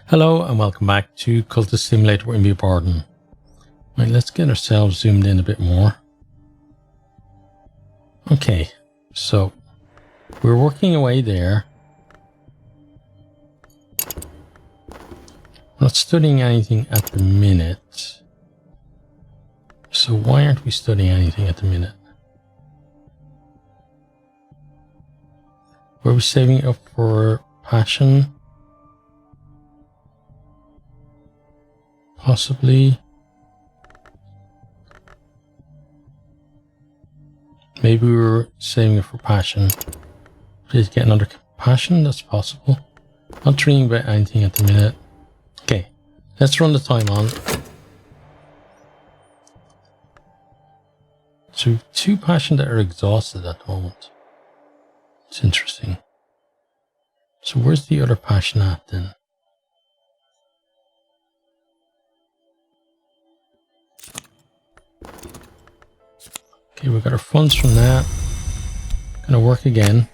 Hello and welcome back to Cultist Simulator in Barden. Right, let's get ourselves zoomed in a bit more. Okay, so we're working away there. We're not studying anything at the minute. So why aren't we studying anything at the minute? Were we saving it up for passion? Possibly. Maybe we were saving it for passion. Please get another passion, that's possible. Not dreaming about anything at the minute. Okay, let's run the time on. So 2 passion that are exhausted at the moment. It's interesting. So where's the other passion at then? Okay, we got our funds from that. Gonna work again.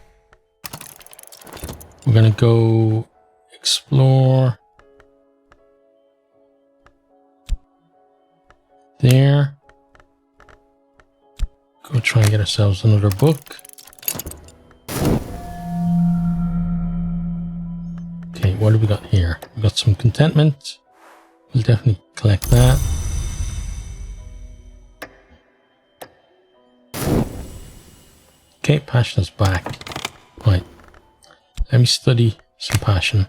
We're gonna go explore there. Go try and get ourselves another book. Okay, what do we got here? We got some contentment. We'll definitely collect that. Okay, passion is back. Right. Let me study some passion.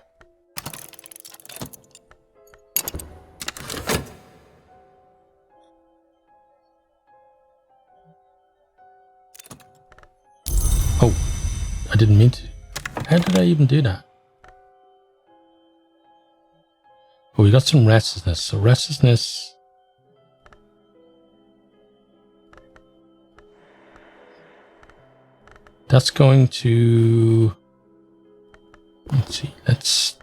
Oh, I didn't mean to. How did I even do that? Oh, we got some restlessness. So restlessness. That's going to, let's see, let's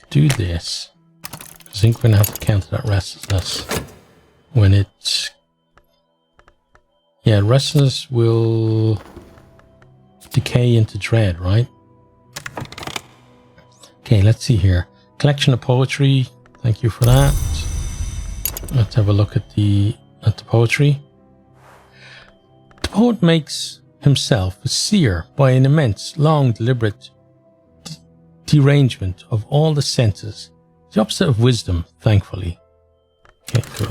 do this. I think we're going to have to counter that restlessness when it's, yeah, restlessness will decay into dread, right? Okay, let's see here. Collection of poetry, thank you for that. Let's have a look at the poetry. The poet makes himself a seer by an immense, long, deliberate derangement of all the senses, the opposite of wisdom, thankfully. Okay, cool.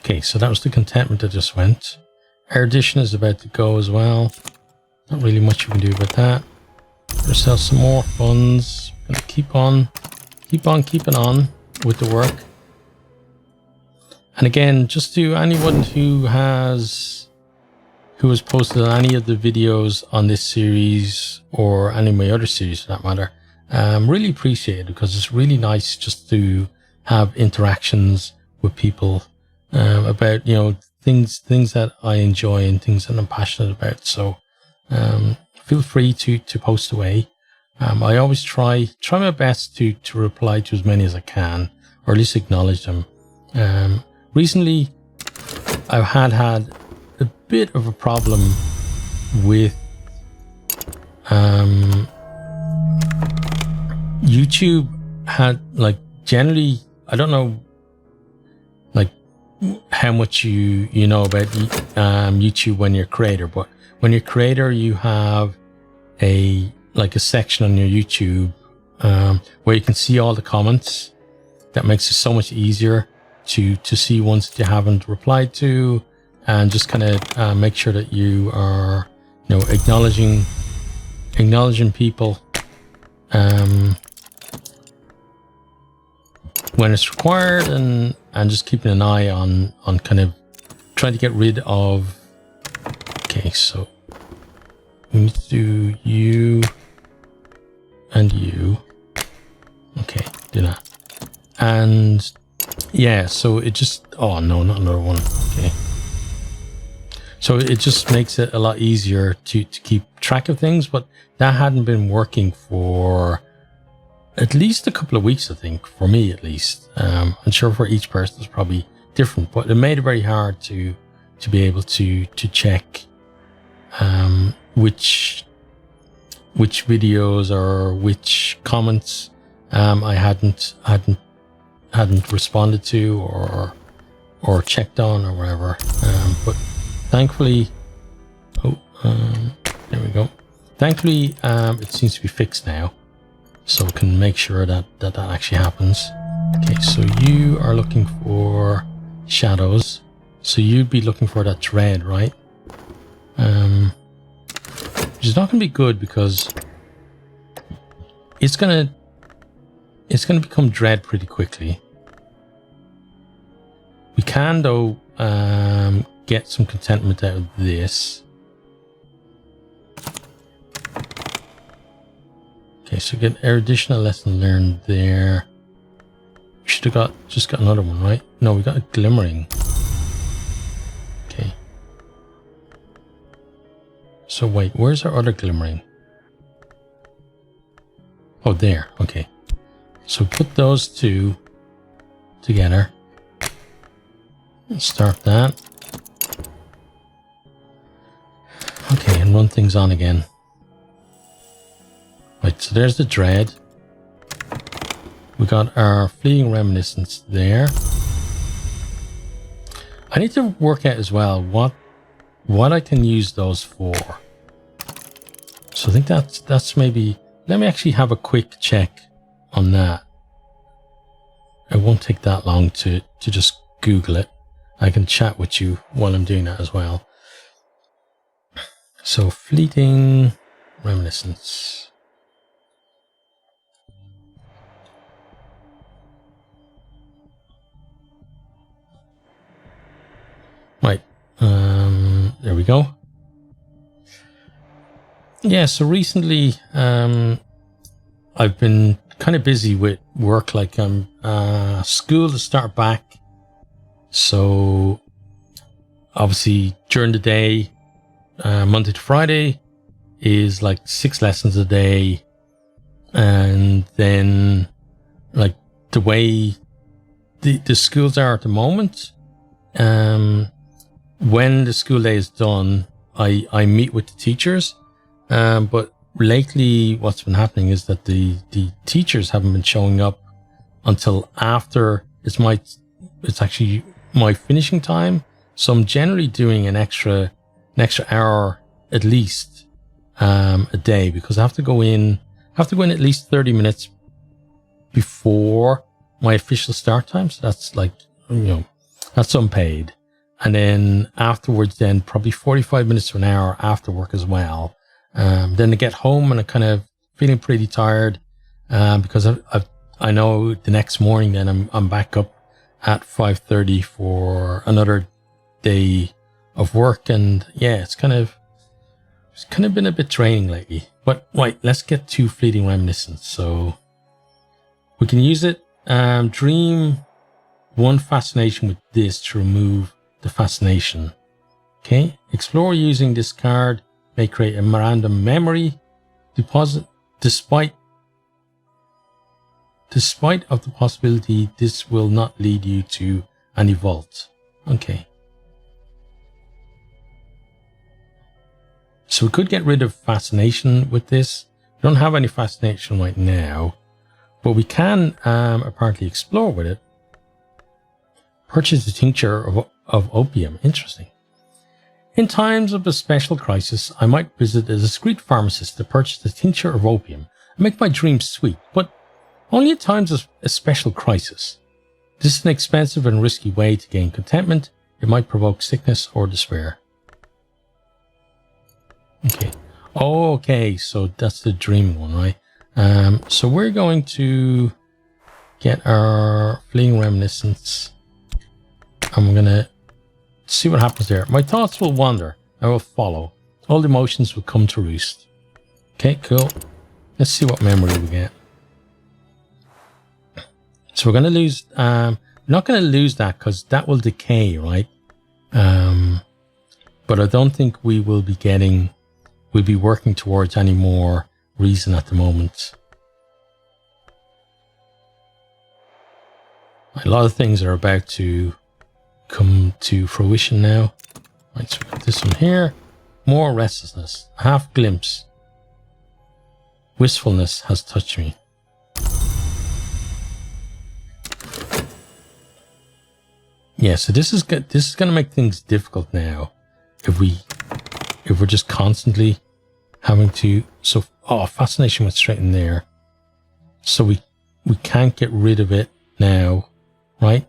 Okay, so that was the contentment that just went. Erudition is about to go as well. Not really much you can do about that. Get ourselves some more funds. Gonna keep on keeping on with the work. And again, just to anyone who has posted any of the videos on this series or any of my other series for that matter, really appreciate it, because it's really nice just to have interactions with people about, you know, things that I enjoy and things that I'm passionate about. So feel free to post away. I always try my best to reply to as many as I can, or at least acknowledge them. Recently, I've had a bit of a problem with YouTube. Had, like, generally, I don't know, like, how much you know about YouTube when you're a creator, but when you're a creator, you have a section on your YouTube where you can see all the comments. That makes it so much easier to see ones that you haven't replied to, and just kind of make sure that you are, you know, acknowledging people when it's required, and just keeping an eye on kind of trying to get rid of. Okay, so we need to do you and you. Okay, do that. And yeah, so it just, oh no, not another one. Okay. So it just makes it a lot easier to keep track of things, but that hadn't been working for at least a couple of weeks, I think, for me at least. I'm sure for each person it's probably different, but it made it very hard to be able to check which videos or which comments I hadn't responded to or checked on or whatever. But thankfully, there we go. Thankfully, it seems to be fixed now, so we can make sure that actually happens. Okay, so you are looking for shadows, so you'd be looking for that dread, right? Which is not going to be good because it's gonna become dread pretty quickly. We can though get some contentment out of this. Okay, so get our additional lesson learned there. We should have just got another one, right? No, we got a glimmering. Okay. So wait, where's our other glimmering? Oh, there. Okay. So put those two together. Start that. Okay, and run things on again. Right, so there's the dread. We got our fleeting reminiscence there. I need to work out as well what I can use those for. So I think that's maybe. Let me actually have a quick check on that. It won't take that long to just Google it. I can chat with you while I'm doing that as well. So fleeting reminiscence. Right, there we go. Yeah, so recently I've been kind of busy with work, like school to start back. So obviously during the day, Monday to Friday is like 6 lessons a day. And then like the way the schools are at the moment, when the school day is done, I meet with the teachers. But lately what's been happening is that the teachers haven't been showing up until after it's actually my finishing time. So I'm generally doing an extra hour at least a day, because I have to go in at least 30 minutes before my official start time. So that's like, that's unpaid. And then afterwards, then probably 45 minutes to an hour after work as well. Then I get home and I'm kind of feeling pretty tired, because I know the next morning then I'm back up at 5:30 for another day of work. And yeah, it's kind of been a bit draining lately. But right, let's get to fleeting reminiscence. So we can use it. Dream one fascination with this to remove the fascination. Okay, explore using this card may create a random memory deposit despite of the possibility this will not lead you to any vault. Okay, so we could get rid of fascination with this. We don't have any fascination right now, but we can apparently explore with it. Purchase a tincture of opium. Interesting. In times of a special crisis, I might visit a discreet pharmacist to purchase a tincture of opium and make my dreams sweet, but only at times of a special crisis. This is an expensive and risky way to gain contentment. It might provoke sickness or despair. Okay. Oh, okay, so that's the dreaming one, right? So we're going to get our fleeting reminiscence, and we're going to see what happens there. My thoughts will wander. I will follow. All emotions will come to roost. Okay, cool. Let's see what memory we get. So we're going to lose... we're not going to lose that because that will decay, right? But I don't think we will be getting... We'll be working towards any more reason at the moment. A lot of things are about to come to fruition now. Right, so we got this one here. more restlessness. A half glimpse. Wistfulness has touched me. Yeah, so this is going to make things difficult now. If we're just constantly having to, so, oh, fascination went straight in there. So we can't get rid of it now, right?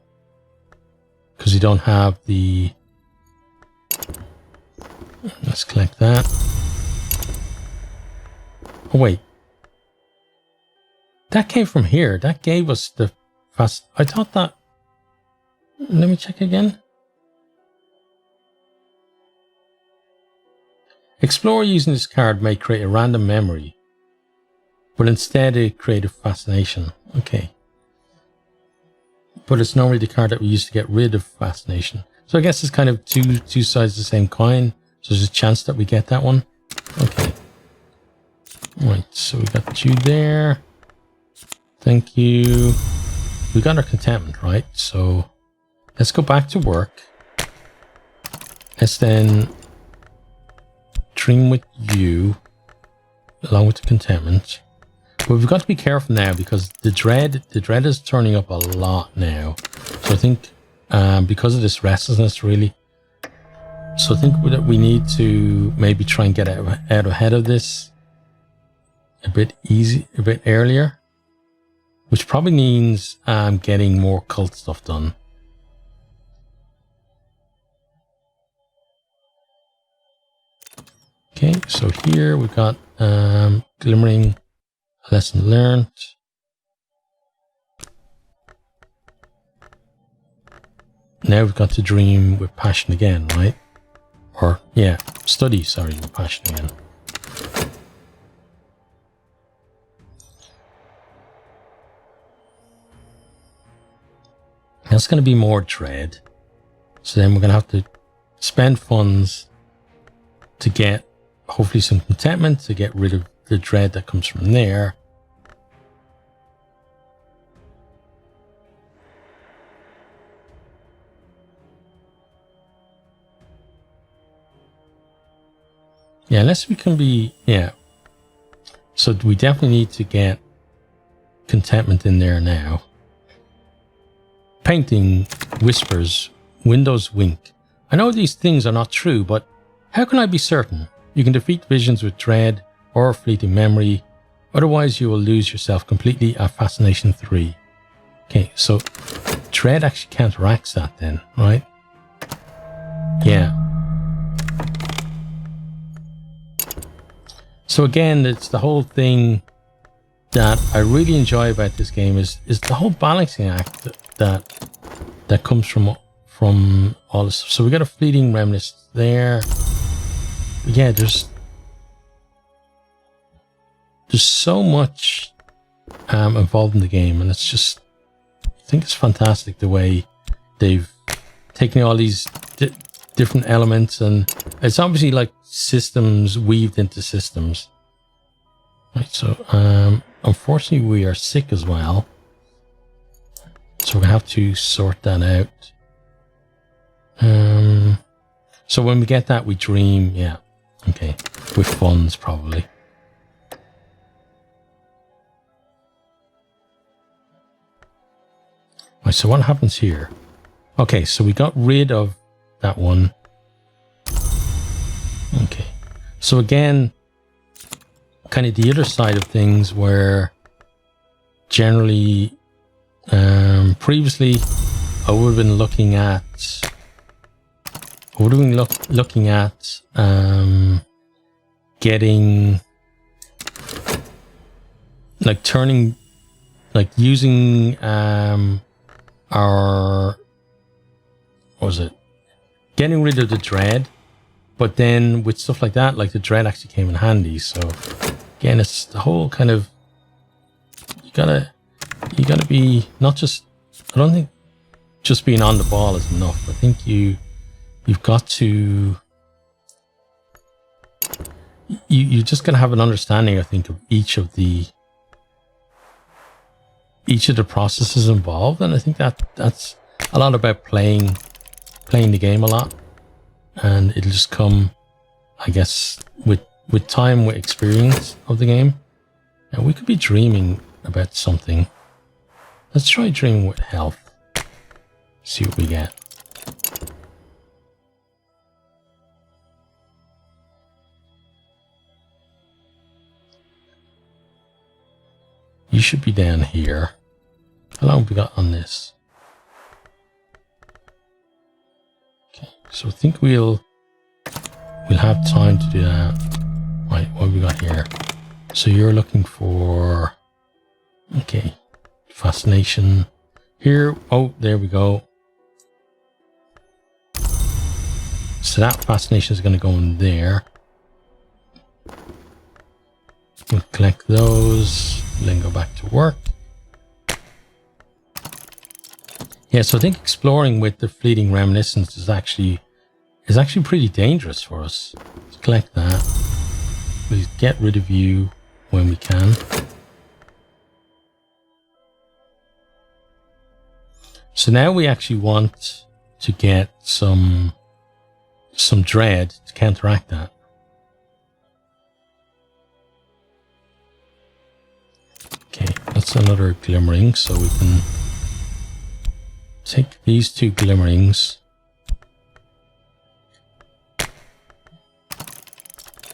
Because you don't have the, let's collect that. Oh wait, that came from here. That gave us the fast, I thought that, let me check again. Explorer using this card may create a random memory, but instead it created fascination. Okay. But it's normally the card that we use to get rid of fascination. So I guess it's kind of two sides of the same coin. So there's a chance that we get that one. Okay. Right, so we got you there. Thank you. We got our contentment, right? So let's go back to work. Let's then dream with you along with the contentment. But we've got to be careful now because the dread is turning up a lot now. So I think because of this restlessness, really. So I think that we need to maybe try and get out ahead of this a bit earlier, which probably means getting more cult stuff done. Okay, so here we've got glimmering, lesson learned. Now we've got to dream with passion again, right? Or, yeah, study, sorry, with passion again. That's going to be more dread. So then we're going to have to spend funds to get, hopefully, some contentment to get rid of the dread that comes from there. Yeah, unless we can be, yeah. So we definitely need to get contentment in there now. Painting whispers, windows wink. I know these things are not true, but how can I be certain? You can defeat visions with dread or fleeting memory. Otherwise, you will lose yourself completely at Fascination 3. Okay, so dread actually counteracts that then, right? Yeah. So again, it's the whole thing that I really enjoy about this game is the whole balancing act that comes from all this. So we got a fleeting reminiscence there. But yeah, there's so much involved in the game, and it's just, I think it's fantastic the way they've taken all these different elements, and it's obviously like systems weaved into systems. Right, so unfortunately we are sick as well, so we're gonna have to sort that out. So when we get that, we dream, yeah, okay, with funds probably. Right, so what happens here? Okay, so we got rid of that one. Okay, so again, kind of the other side of things where generally previously I would have been looking at getting like turning, like using our, what was it, getting rid of the dread, but then with stuff like that, like the dread actually came in handy. So again, it's the whole kind of, you gotta be not just, I don't think just being on the ball is enough. I think you've got to, you just gotta have an understanding, I think, of each of the processes involved, and I think that's a lot about playing the game a lot, and it'll just come I guess with time, with experience of the game, and we could be dreaming about something. Let's try dreaming with health. See what we get. You should be down here. How long have we got on this? Okay, so I think we'll have time to do that. Right, what have we got here? So you're looking for, okay, fascination here. Oh, there we go. So that fascination is going to go in there. We'll collect those, then go back to work. Yeah, so I think exploring with the fleeting reminiscence is actually pretty dangerous for us. Let's collect that. We'll get rid of you when we can. So now we actually want to get some dread to counteract that. Okay, that's another glimmering, so we can take these two glimmerings.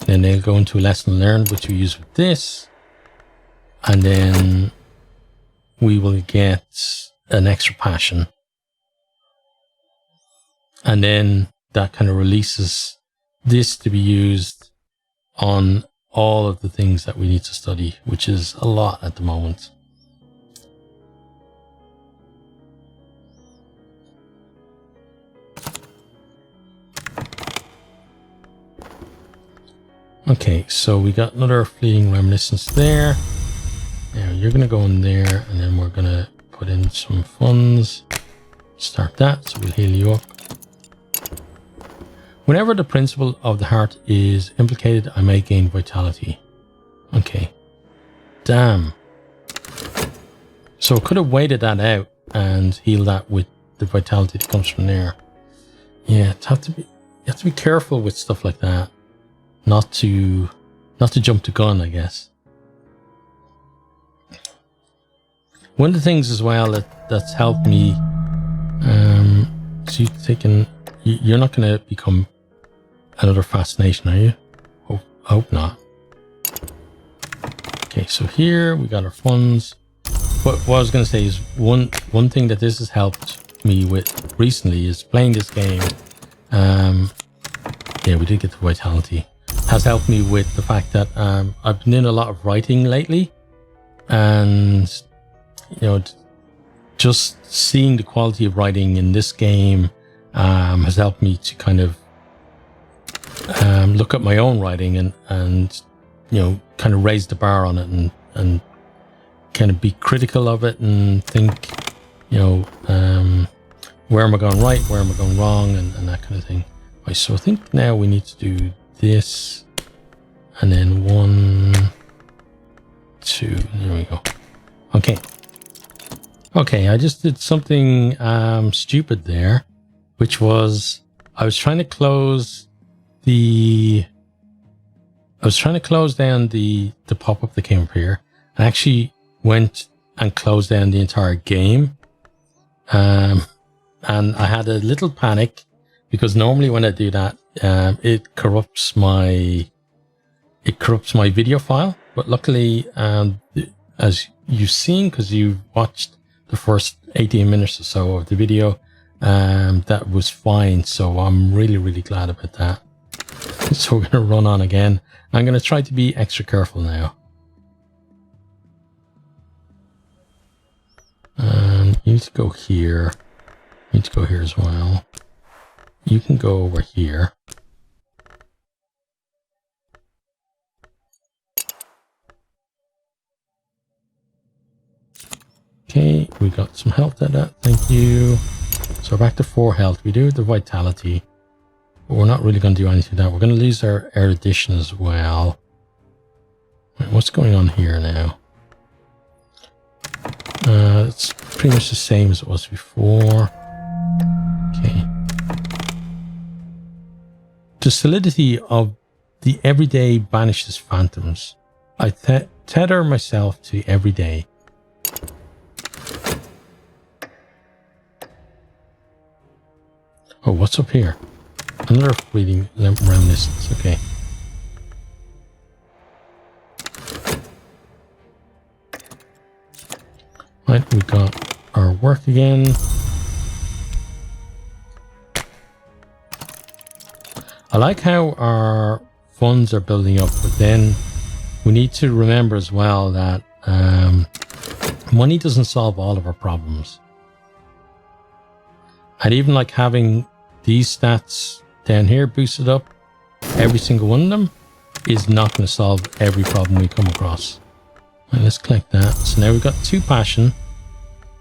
Then they'll go into a lesson learned, which we use with this. And then we will get an extra passion. And then that kind of releases this to be used on all of the things that we need to study, which is a lot at the moment. Okay, so we got another fleeting reminiscence there. Now you're going to go in there, and then we're going to put in some funds. Start that, so we'll heal you up. Whenever the principle of the heart is implicated, I may gain vitality. Okay. Damn. So I could have waited that out and healed that with the vitality that comes from there. Yeah, you have to be careful with stuff like that. Not to jump the gun, I guess. One of the things as well that's helped me, so you're not going to become another fascination, are you? I hope not. Okay, so here we got our funds. What I was going to say is one thing that this has helped me with recently is playing this game. Yeah, we did get the vitality. Has helped me with the fact that I've been doing a lot of writing lately, and just seeing the quality of writing in this game has helped me to kind of look at my own writing and kind of raise the bar on it and kind of be critical of it and think where am I going right, where am I going wrong, and that kind of thing. Right, so I think now we need to do this, and then 1, 2, there we go. Okay, I just did something stupid there, which was I was trying to close down the pop-up that came up here. I actually went and closed down the entire game, and I had a little panic because normally when I do that, it corrupts my video file. But luckily, as you've seen, because you watched the first 18 minutes or so of the video, that was fine. So I'm really, really glad about that. So we're going to run on again. I'm going to try to be extra careful now. You need to go here. You need to go here as well. You can go over here. Okay, we got some health out of that. Thank you. So back to 4 health. We do the vitality, but we're not really going to do anything with that. We're going to lose our erudition as well. Right, what's going on here now? It's pretty much the same as it was before. Okay. The solidity of The everyday banishes phantoms. I tether myself to everyday. Oh, what's up here? Another fleeting reminiscence. Okay. Right, we got our work again. I like how our funds are building up, but then we need to remember as well that money doesn't solve all of our problems. And even like having these stats down here boosted up, every single one of them is not going to solve every problem we come across. Right, let's collect that. So now we've got 2 passion.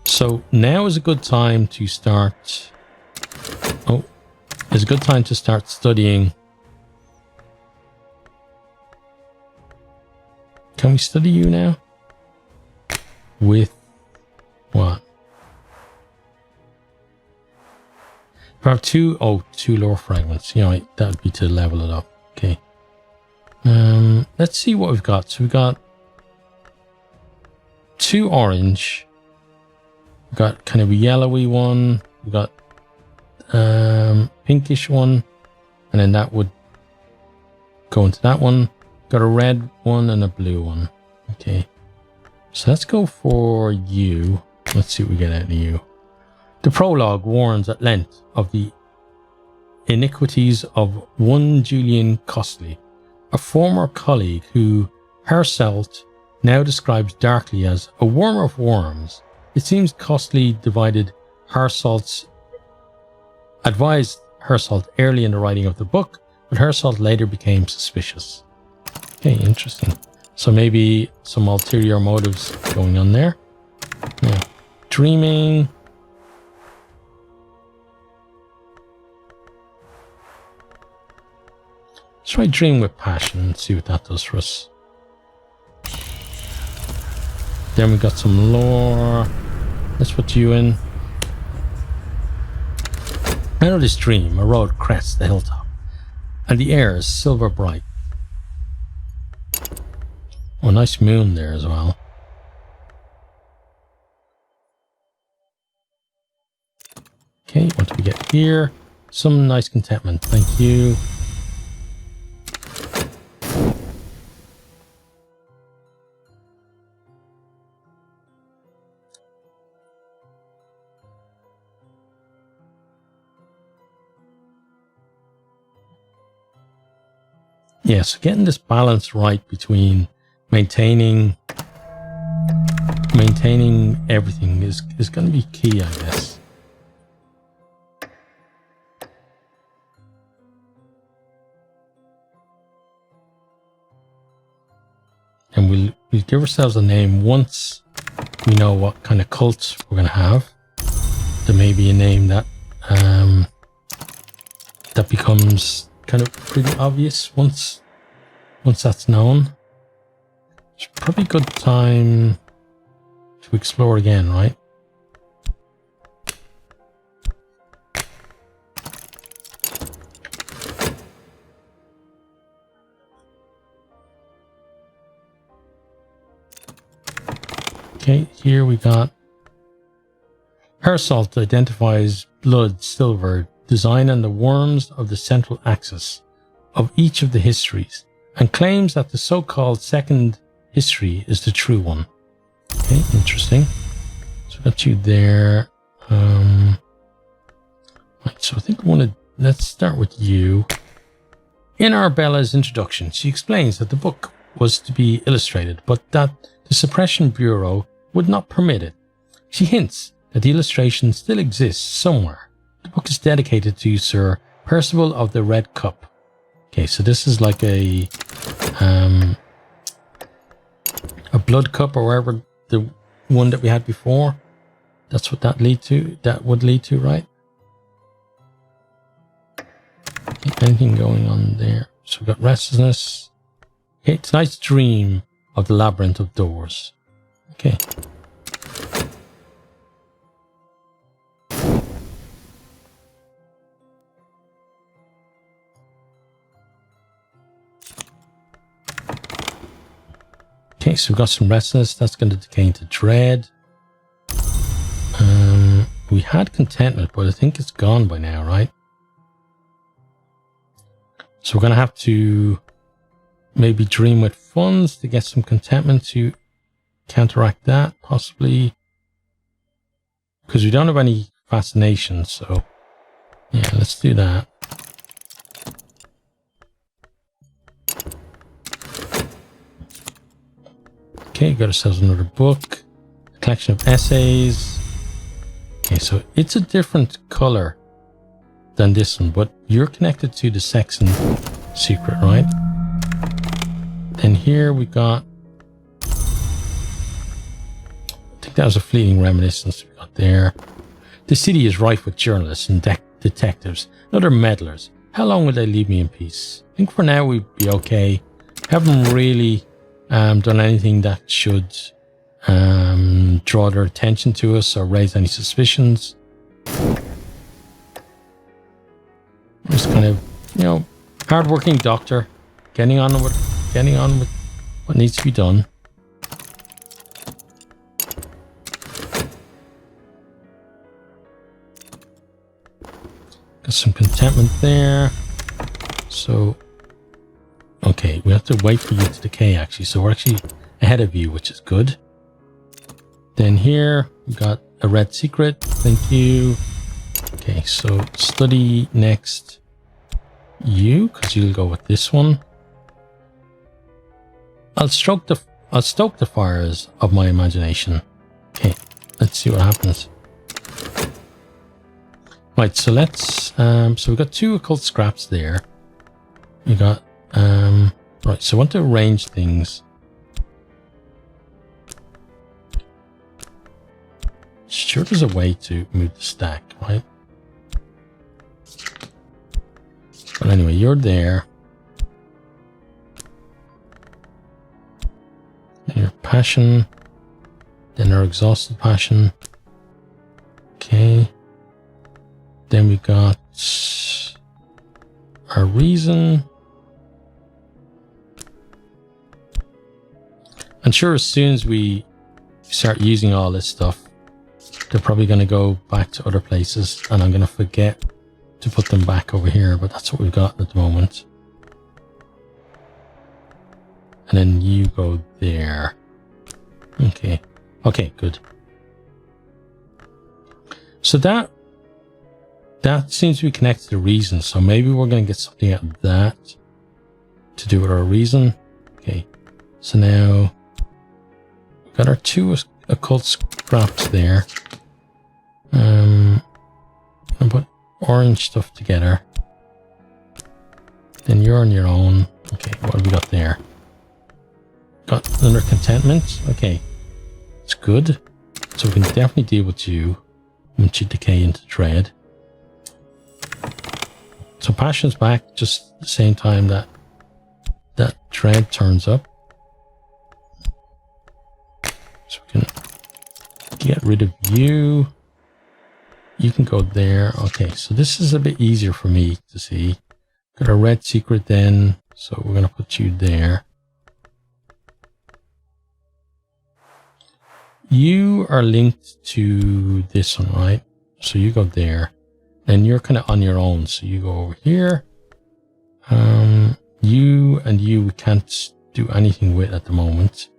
So now is a good time to start. Oh, it's a good time to start studying. Can we study you now? With what? We have 2 lore fragments. You know, that would be to level it up. Okay. Let's see what we've got. So we've got 2 orange. We've got kind of a yellowy one. We've got pinkish one, and then that would go into that one. Got a red one and a blue one. Okay, so let's go for you. Let's see what we get out of you. The prologue warns at length of the iniquities of one Julian Costley, a former colleague who herself now describes darkly as a worm of worms. It seems Costley advised Hersalth early in the writing of the book, but Hersalth later became suspicious. Okay, interesting. So maybe some ulterior motives going on there. Yeah. Dreaming. Let's try dream with passion and see what that does for us. Then we got some lore. Let's put you in. I know this dream. A road crests the hilltop, and the air is silver bright. Oh, nice moon there as well. Okay, what do we get here? Some nice contentment. Thank you. Yeah, so getting this balance right between maintaining everything is going to be key, I guess. And we'll give ourselves a name once we know what kind of cult we're going to have. There may be a name that that becomes kind of pretty obvious once that's known. It's probably a good time to explore again, right? Okay, here we got Hersalth identifies blood, silver, design and the worms of the central axis of each of the histories, and claims that the so-called second history is the true one. Okay, interesting. So got you there. Right, so I think let's start with you. In Arbella's introduction, she explains that the book was to be illustrated, but that the Suppression Bureau would not permit it. She hints that the illustration still exists somewhere. The book is dedicated to Sir Percival of the Red Cup. Okay, so this is like a blood cup, or wherever the one that we had before. That's what that would lead to, right? Okay, anything going on there? So we've got restlessness. Okay, tonight's dream of the labyrinth of doors. Okay. Okay, so we've got some restless. That's going to decay into dread. We had contentment, but I think it's gone by now, right? So we're going to have to maybe dream with funds to get some contentment to counteract that, possibly. Because we don't have any fascination, so yeah, let's do that. Okay, got ourselves another book. A collection of essays. Okay, so it's a different color than this one, but you're connected to the Saxon secret, right? Then here we got, I think that was a fleeting reminiscence we got there. The city is rife with journalists and detectives and other meddlers. How long will they leave me in peace? I think for now we'd be okay. Haven't really done anything that should draw their attention to us or raise any suspicions. Just kind of, you know, hard-working doctor, getting on with what needs to be done. Got some contentment there. So, okay, we have to wait for you to decay actually. So we're actually ahead of you, which is good. Then here we got a red secret. Thank you. Okay, so study next you, because you'll go with this one. I'll stoke the fires of my imagination. Okay, let's see what happens. Right, so let's so we've got 2 occult scraps there. We got right, so I want to arrange things. Sure, there's a way to move the stack, right? But anyway, you're there. And your passion. Then our exhausted passion. Okay. Then we got our reason. I'm sure as soon as we start using all this stuff, they're probably going to go back to other places and I'm going to forget to put them back over here, but that's what we've got at the moment. And then you go there. Okay. Okay, good. So that seems to be connected to reason. So maybe we're going to get something out of that to do with our reason. Okay. So now we've got our 2 occult scraps there. And put orange stuff together. Then you're on your own. Okay, what have we got there? Got another contentment. Okay, it's good. So we can definitely deal with you once you decay into dread. So passion's back just at the same time that dread turns up. So we can get rid of you. You can go there. Okay, so this is a bit easier for me to see. Got a red secret then, so we're going to put you there. You are linked to this one, right? So you go there. Then you're kind of on your own, so you go over here. You and you we can't do anything with at the moment.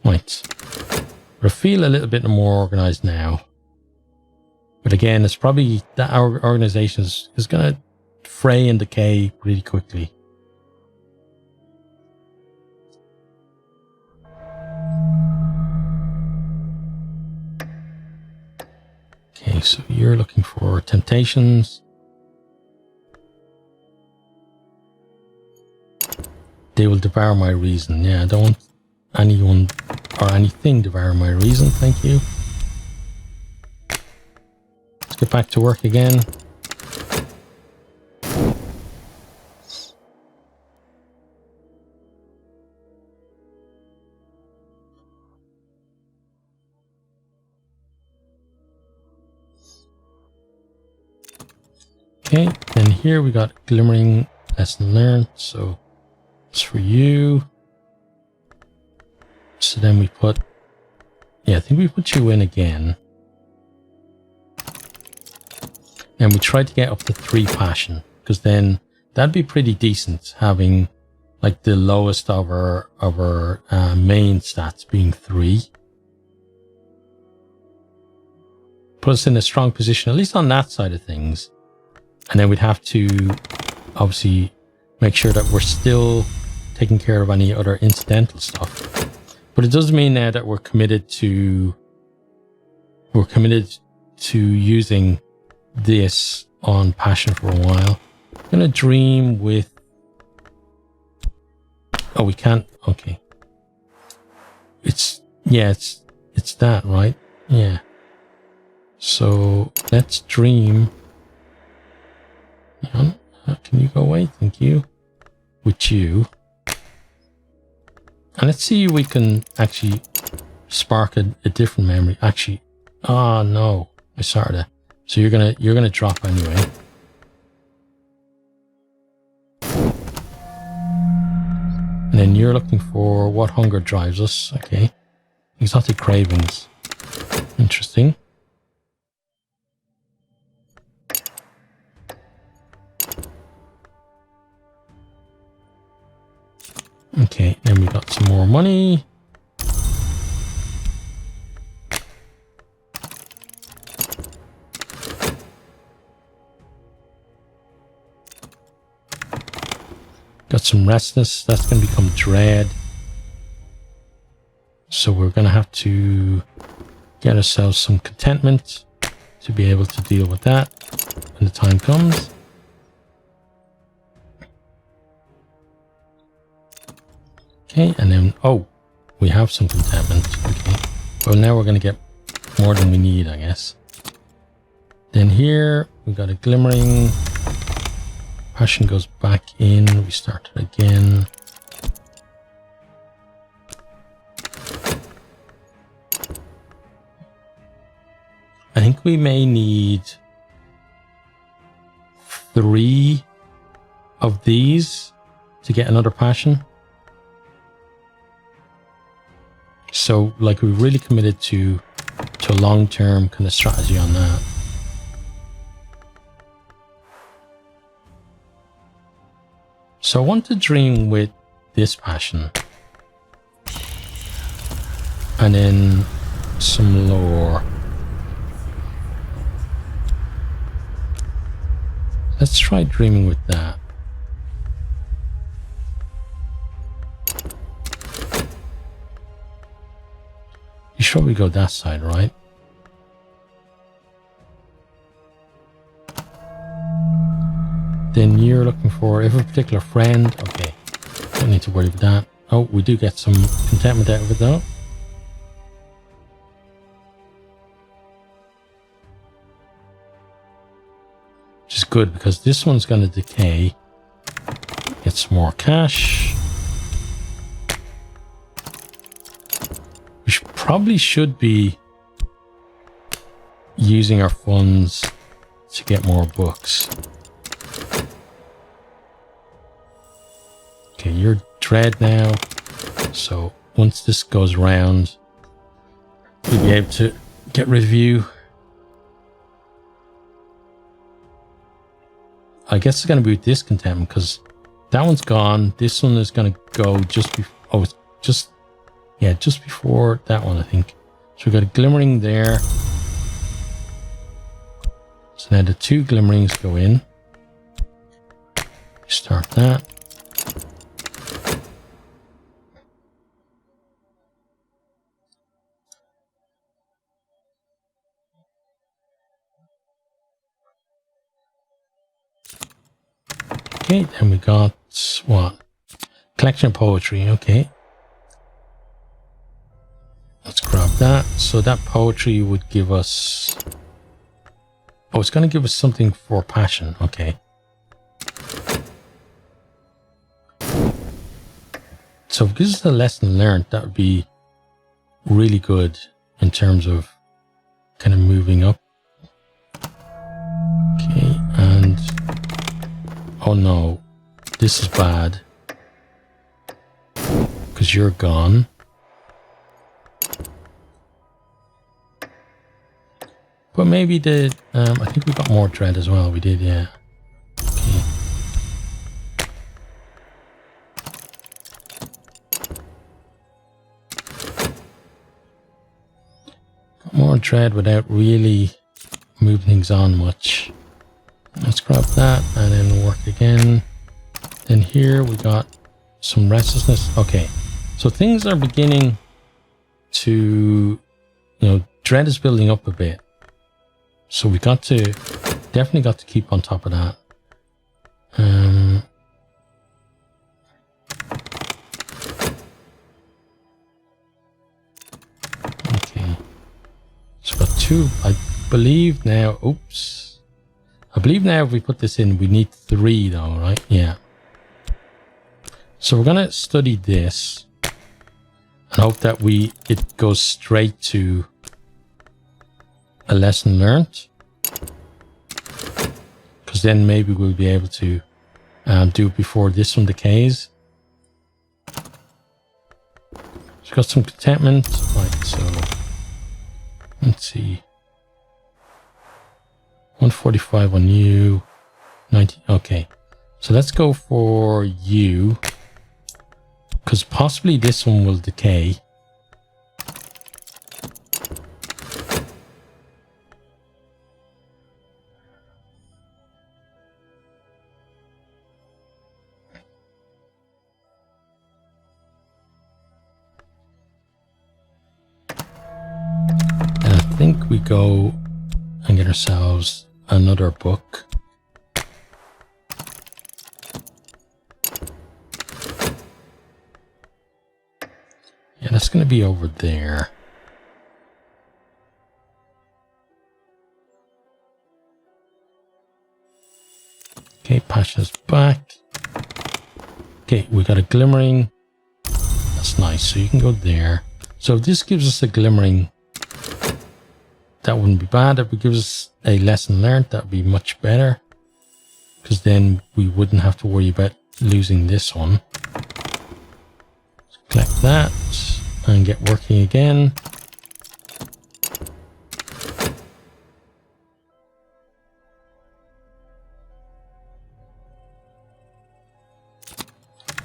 Right. But I feel a little bit more organized now. But again, it's probably that our organization is going to fray and decay really quickly. Okay, so you're looking for temptations. They will devour my reason. Yeah, I don't want anyone or anything devour my reason. Thank you. Let's get back to work again. Okay, and here we got glimmering lesson learned, so it's for you. So then we put, yeah, I think we put you in again. And we tried to get up to 3 passion, because then that'd be pretty decent, having like the lowest of our main stats being 3. Put us in a strong position, at least on that side of things. And then we'd have to obviously make sure that we're still taking care of any other incidental stuff. But it does mean now that we're committed to using this on passion for a while. I'm gonna dream with, oh, we can't, okay. It's that, right? Yeah. So let's dream. Hang on. Can you go away? Thank you. With you. And let's see if we can actually spark a different memory. Actually, oh no, I started it. So you're gonna drop anyway. And then you're looking for what hunger drives us. Okay. Exotic cravings. Interesting. Okay, then we got some more money. Got some restless. That's going to become dread. So we're going to have to get ourselves some contentment to be able to deal with that when the time comes. Okay, and then, oh, we have some contentment. Okay, well now we're going to get more than we need, I guess. Then here, we got a glimmering. Passion goes back in. We start it again. I think we may need 3 of these to get another passion. So, like, we really committed to a long-term kind of strategy on that. So I want to dream with this passion. And then some lore. Let's try dreaming with that. You should probably go that side, right? Then you're looking for, if a particular friend, okay, don't need to worry about that. Oh, we do get some contentment out of it though. Which is good because this one's going to decay. Get some more cash. We probably should be using our funds to get more books. Okay, you're dread now. So once this goes around, we'll be able to get rid of you. I guess it's going to be with discontentment because that one's gone. This one is going to go just before. Oh, it's just, yeah, just before that one, I think. So we've got a glimmering there. So now the 2 glimmerings go in. Start that. Okay, then we got what? Collection of poetry, okay. Let's grab that. So that poetry would give us... Oh, it's going to give us something for passion, okay. So if this is a lesson learned, that would be really good in terms of kind of moving up. Okay, and... Oh no, this is bad. Because you're gone. But maybe the, I think we got more dread as well. We did, yeah. Okay. Got more dread without really moving things on much. Let's grab that and then work again. Then here we got some restlessness. Okay. So things are beginning to, dread is building up a bit. So we definitely got to keep on top of that. Okay. So we've got two, I believe now, oops. I believe now if we put this in, we need 3 though, right? Yeah. So we're going to study this and hope that it goes straight to a lesson learned, because then maybe we'll be able to do it before this one decays. So we've got some contentment. Right, so let's see. 145 on you. 90. Okay. So let's go for you, because possibly this one will decay. And I think we go and get ourselves another book. Yeah, that's going to be over there. Okay, Pasha's back. Okay, we got a glimmering. That's nice. So you can go there. So if this gives us a glimmering, that wouldn't be bad. If it gives us a lesson learned, that would be much better, because then we wouldn't have to worry about losing this one. Collect that and get working again.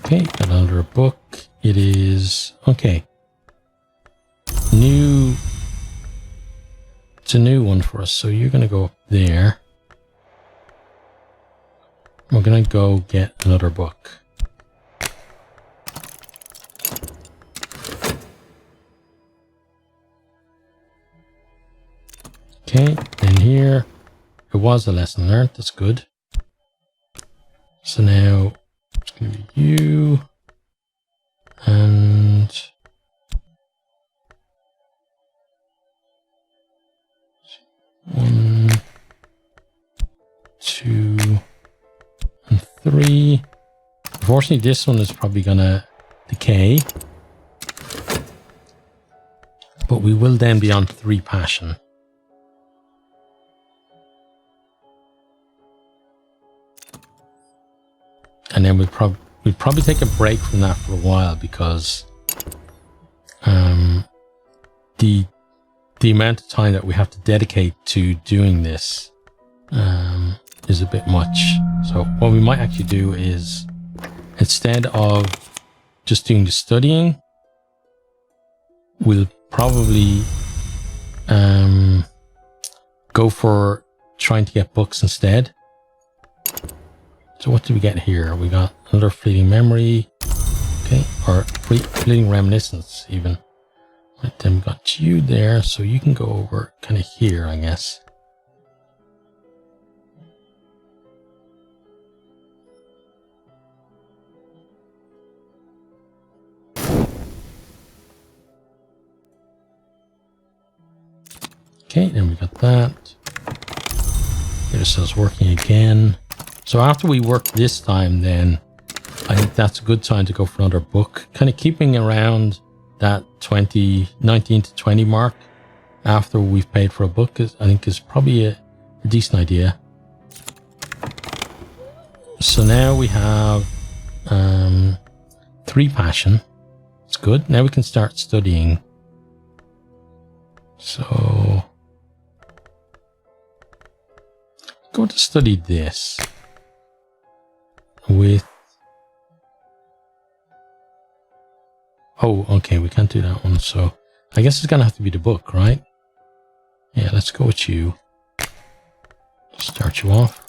Okay, got another book. It is okay. New. It's a new one for us, so you're going to go up there. We're going to go get another book. Okay, and here, it was a lesson learned. That's good. So now, it's going to be you. And 1, 2, and 3. Unfortunately, this one is probably gonna decay, but we will then be on 3 passion. And then we'd probably take a break from that for a while, because the amount of time that we have to dedicate to doing this is a bit much. So what we might actually do is, instead of just doing the studying, we'll probably go for trying to get books instead. So what do we get here? We got another fleeting memory, okay, or fleeting reminiscence even. Right, then we got you there, so you can go over kind of here, I guess. Okay, then we got that. Get ourselves working again. So after we work this time, then I think that's a good time to go for another book. Kind of keeping around that 19 to 20 mark after we've paid for a book, I think is probably a decent idea. So now we have 3 passion. It's good. Now we can start studying. So go to study this with... Oh, okay, we can't do that one, so I guess it's gonna have to be the book, right? Yeah, let's go with you. Start you off.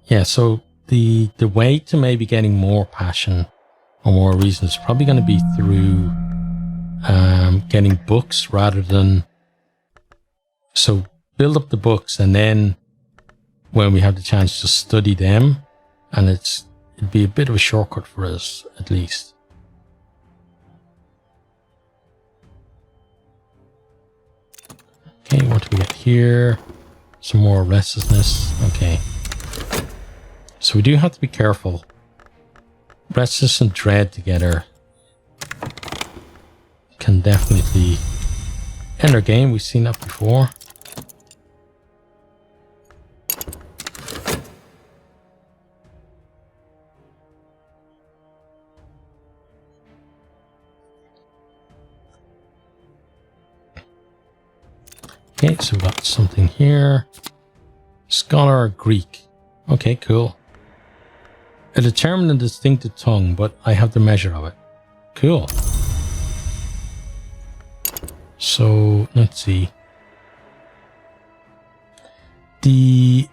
Yeah, so the way to maybe getting more passion or more reasons is probably going to be through getting books rather than... So build up the books, and then when we have the chance to study them, and it'd be a bit of a shortcut for us, at least. Okay, what do we get here? Some more restlessness. Okay. So we do have to be careful. Restless and dread together can definitely end our game. We've seen that before. Okay, so we've got something here. Scholar Greek. Okay, cool. A determined and distinctive tongue, but I have the measure of it. Cool. So, let's see. The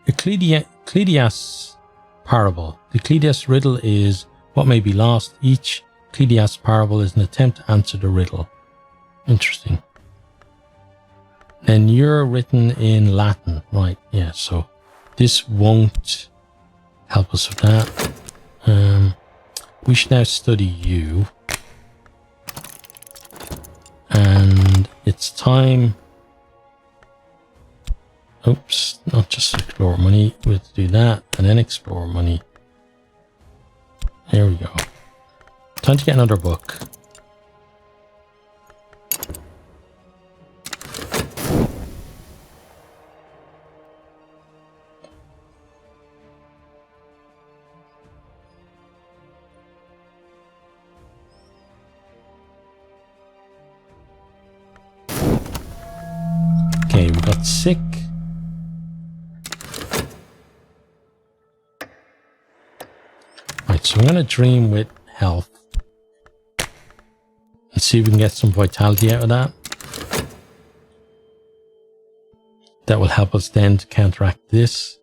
Ecclesiastes parable. The Ecclesiastes riddle is what may be lost. Each Ecclesiastes parable is an attempt to answer the riddle. Interesting. And you're written in Latin, right? Yeah, so this won't help us with that. We should now study you. And it's time... Oops, not just explore money. We have to do that and then explore money. There we go. Time to get another book. Okay, we got sick. Right, so I'm going to dream with health. Let's see if we can get some vitality out of that. That will help us then to counteract this.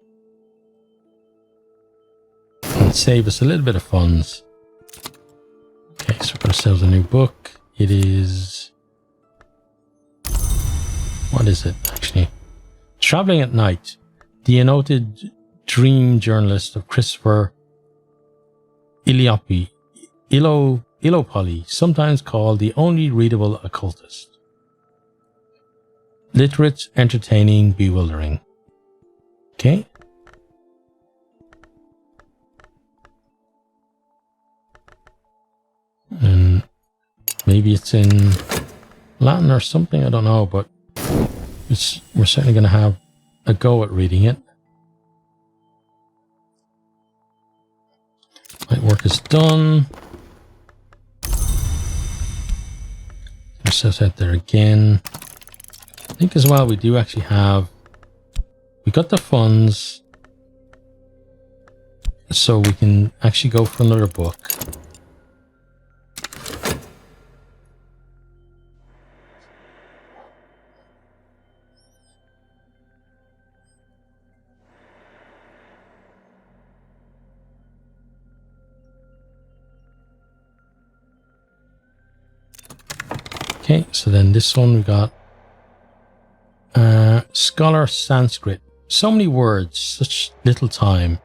And save us a little bit of funds. Okay, so we've got ourselves a new book. It is... What is it, actually? Traveling at Night. The Noted Dream Journalist of Christopher Ilopoli, sometimes called the only readable occultist. Literate, entertaining, bewildering. Okay. And maybe it's in Latin or something, I don't know, but we're certainly going to have a go at reading it. My work is done. Ourselves out there again. I think as well we do actually have... We got the funds. So we can actually go for another book. Okay, so then this one we got Scholar Sanskrit. So many words, such little time.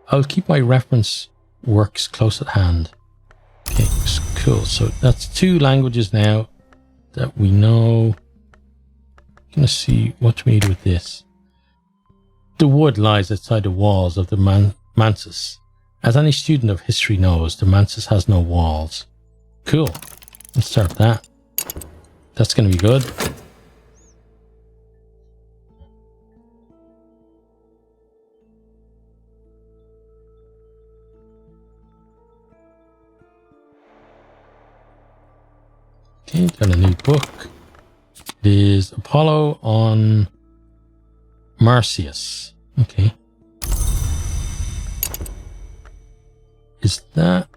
I'll keep my reference works close at hand. Okay, cool. So that's 2 languages now that we know. Gonna see what we need with this. The wood lies outside the walls of the mansus. As any student of history knows, the mansus has no walls. Cool. Let's start that. That's going to be good. It is Apollo on Marsyas. Okay. Is that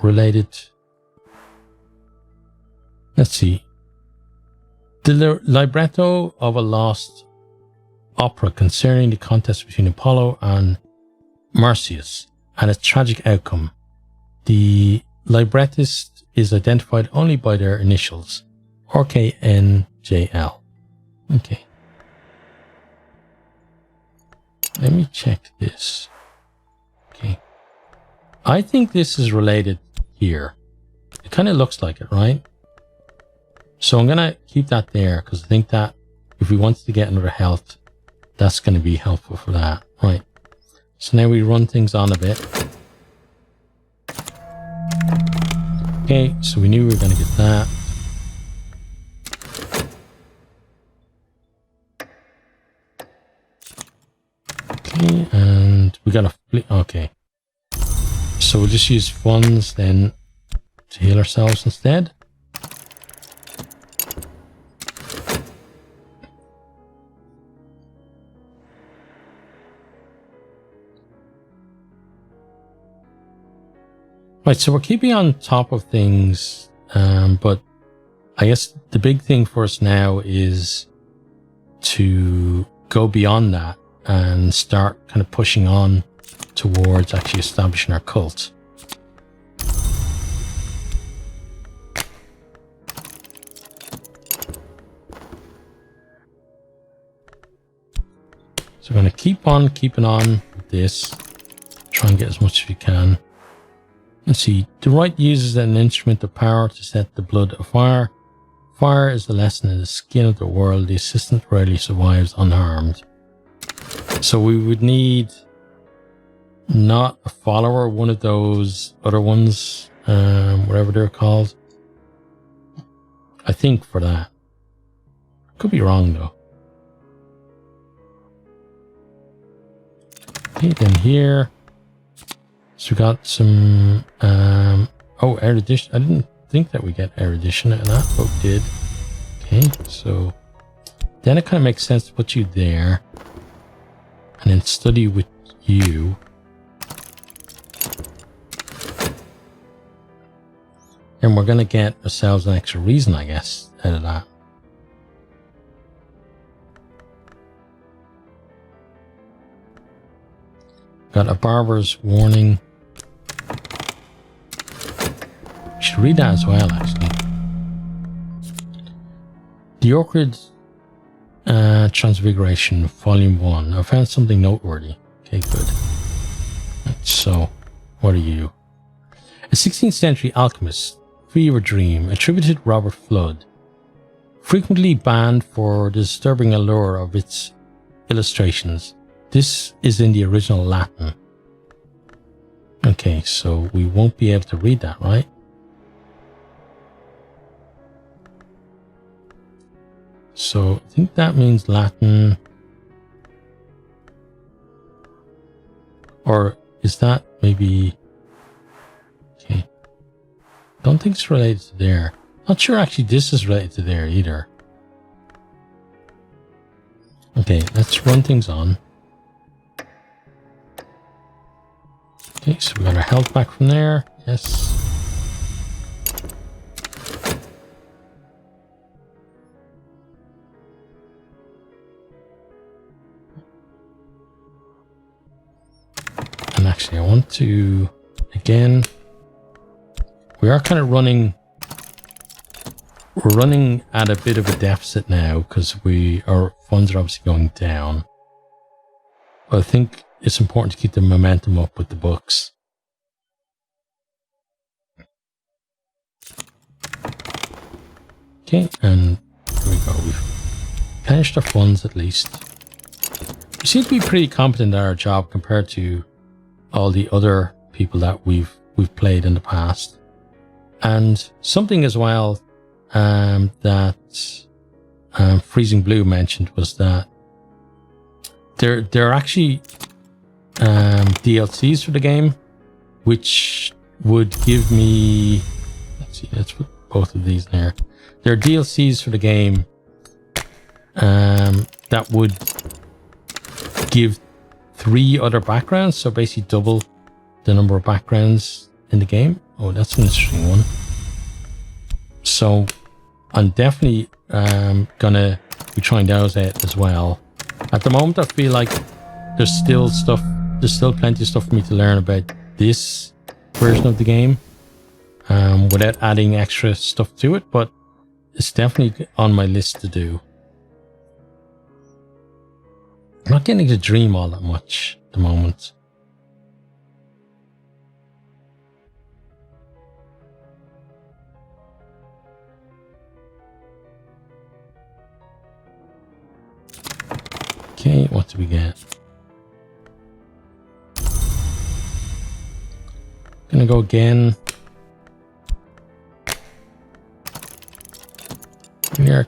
related? Let's see. The libretto of a lost opera concerning the contest between Apollo and Marsyas and its tragic outcome. The librettist is identified only by their initials, RKNJL. Okay. Let me check this. Okay. I think this is related here. It kind of looks like it, right? So I'm going to keep that there because I think that if we wanted to get another health, that's going to be helpful for that. Right. So now we run things on a bit. Okay, so we knew we were going to get that. Okay, and we got a flip. Okay. So we'll just use funds then to heal ourselves instead. Right, so we're keeping on top of things, but I guess the big thing for us now is to go beyond that and start kind of pushing on towards actually establishing our cult. So we're going to keep on keeping on with this, try and get as much as we can. Let's see, the right uses an instrument of power to set the blood afire. Fire is the lesson in the skin of the world. The assistant rarely survives unharmed. So we would need not a follower, one of those other ones, whatever they're called. I think for that. Could be wrong though. Okay, then here. So we got some, erudition. I didn't think that we get erudition out of that, but we did. Okay, so then it kind of makes sense to put you there and then study with you. And we're going to get ourselves an extra reason, I guess, out of that. Got a barber's warning. Should read that as well, actually. The Orchid Transfiguration, Volume 1. I found something noteworthy. Okay, good. So, what are you? A 16th century alchemist, fever dream, attributed Robert Flood. Frequently banned for the disturbing allure of its illustrations. This is in the original Latin. Okay, so we won't be able to read that, right? So I think that means Latin. Or is that maybe... Okay. Don't think it's related to there. Not sure actually this is related to there either. Okay, let's run things on. Okay, so we got our health back from there. Yes. And actually, I want to, again, we are kind of running, we're running at a bit of a deficit now because our funds are obviously going down. But I think it's important to keep the momentum up with the books. Okay, and here we go. We've finished our funds at least. We seem to be pretty competent at our job compared to all the other people that we've played in the past. And something as well that Freezing Blue mentioned was that there are actually DLCs for the game, which would give me, let's see, let's put both of these there. There are DLCs for the game that would give 3 other backgrounds, so basically double the number of backgrounds in the game. Oh, that's an interesting one. So I'm definitely gonna be trying those out as well. At the moment, I feel like there's still plenty of stuff for me to learn about this version of the game without adding extra stuff to it, but it's definitely on my list to do. I'm not getting to dream all that much at the moment. Okay, what do we get? Gonna go again. We are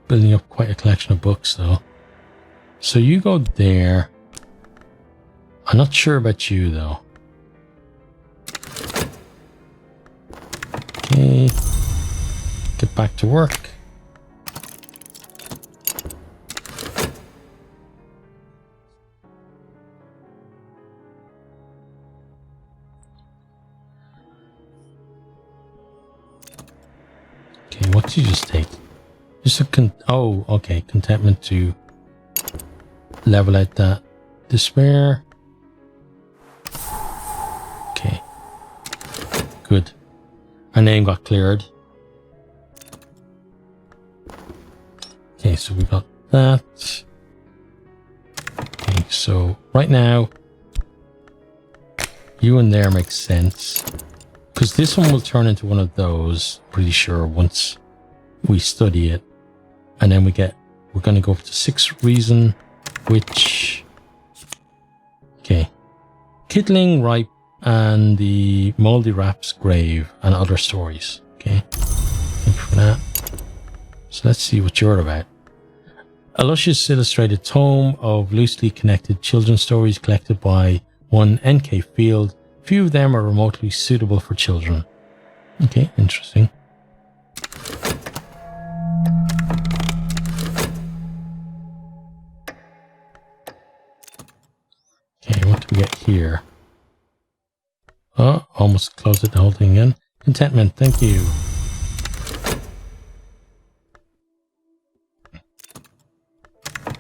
building up quite a collection of books though. So you go there. I'm not sure about you though. Okay. Get back to work. Okay, what did you just take? Just a okay, contentment to level out that despair. Okay, good. Our name got cleared. Okay, so we got that. Okay, so right now, you and there makes sense. Because this one will turn into one of those, pretty sure, once we study it. And then we're going to go up to 6 reason, which... Okay. Kittling, Ripe, and the Moldy Rap's Grave, and other stories. Okay. Thank you for that. So let's see what you're about. A luscious illustrated tome of loosely connected children's stories collected by one N.K. Field. Few of them are remotely suitable for children. Okay, interesting. Okay, what do we get here? Oh, almost closed it, the whole thing again. Contentment, thank you.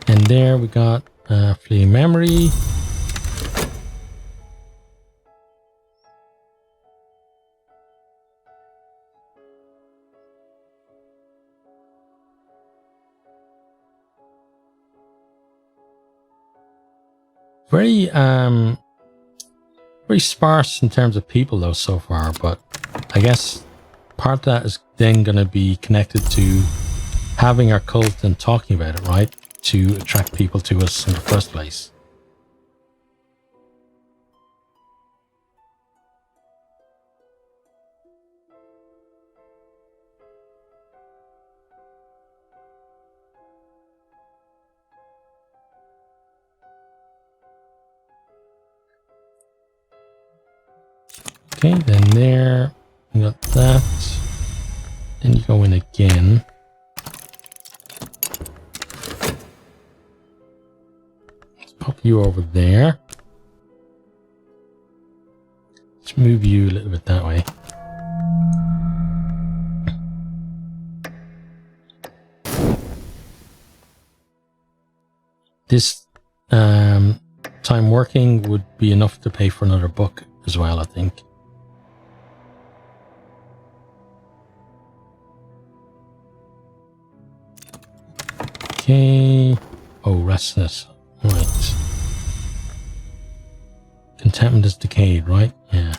And there we got Fleeting Memory. Very sparse in terms of people though so far, but I guess part of that is then going to be connected to having our cult and talking about it, right? To attract people to us in the first place. Okay, then there, we got that. Then you go in again. Let's pop you over there. Let's move you a little bit that way. This time working would be enough to pay for another book as well, I think. Okay. Oh, restless. Right. Contentment is decayed, right? Yeah.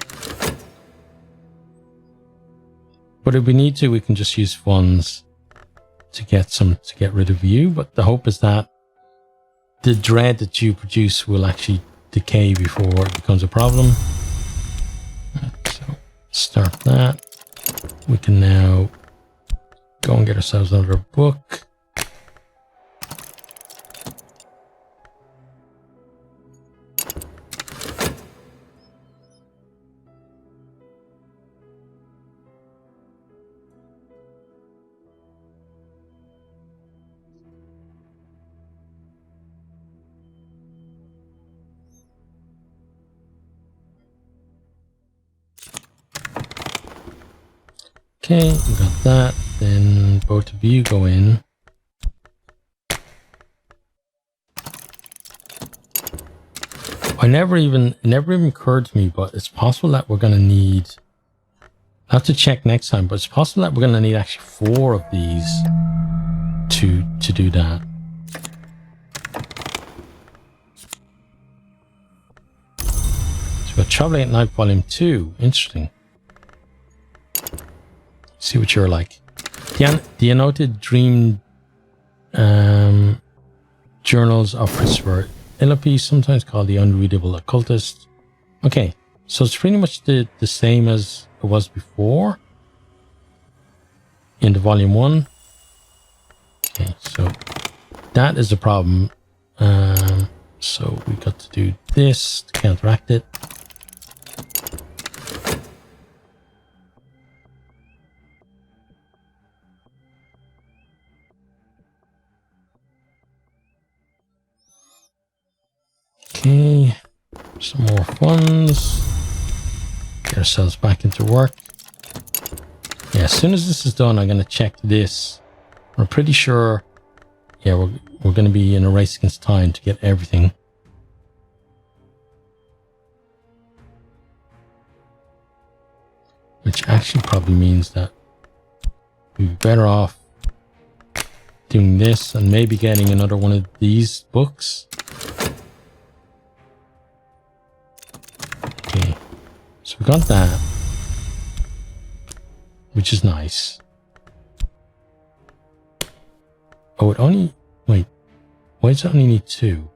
But if we need to, we can just use funds to get rid of you. But the hope is that the dread that you produce will actually decay before it becomes a problem. So start that. We can now go and get ourselves another book. Okay, we got that. Then both of you go in. It never even occurred to me, but it's possible that we're going to need, I have to check next time, but it's possible that we're going to need actually 4 of these to do that. So we're Traveling at Night Volume 2. Interesting. See what you're like. The Annotated Dream Journals of Christopher Illipe, sometimes called the Unreadable Occultist. Okay, so it's pretty much the same as it was before in the Volume 1. Okay, so that is the problem. So we got to do this to counteract it. Okay, some more funds. Get ourselves back into work. Yeah, as soon as this is done, I'm going to check this. We're pretty sure, yeah, we're going to be in a race against time to get everything. Which actually probably means that we'd be better off doing this and maybe getting another one of these books. Okay, so we got that, which is nice. Oh, it only, wait, why does it only need 2?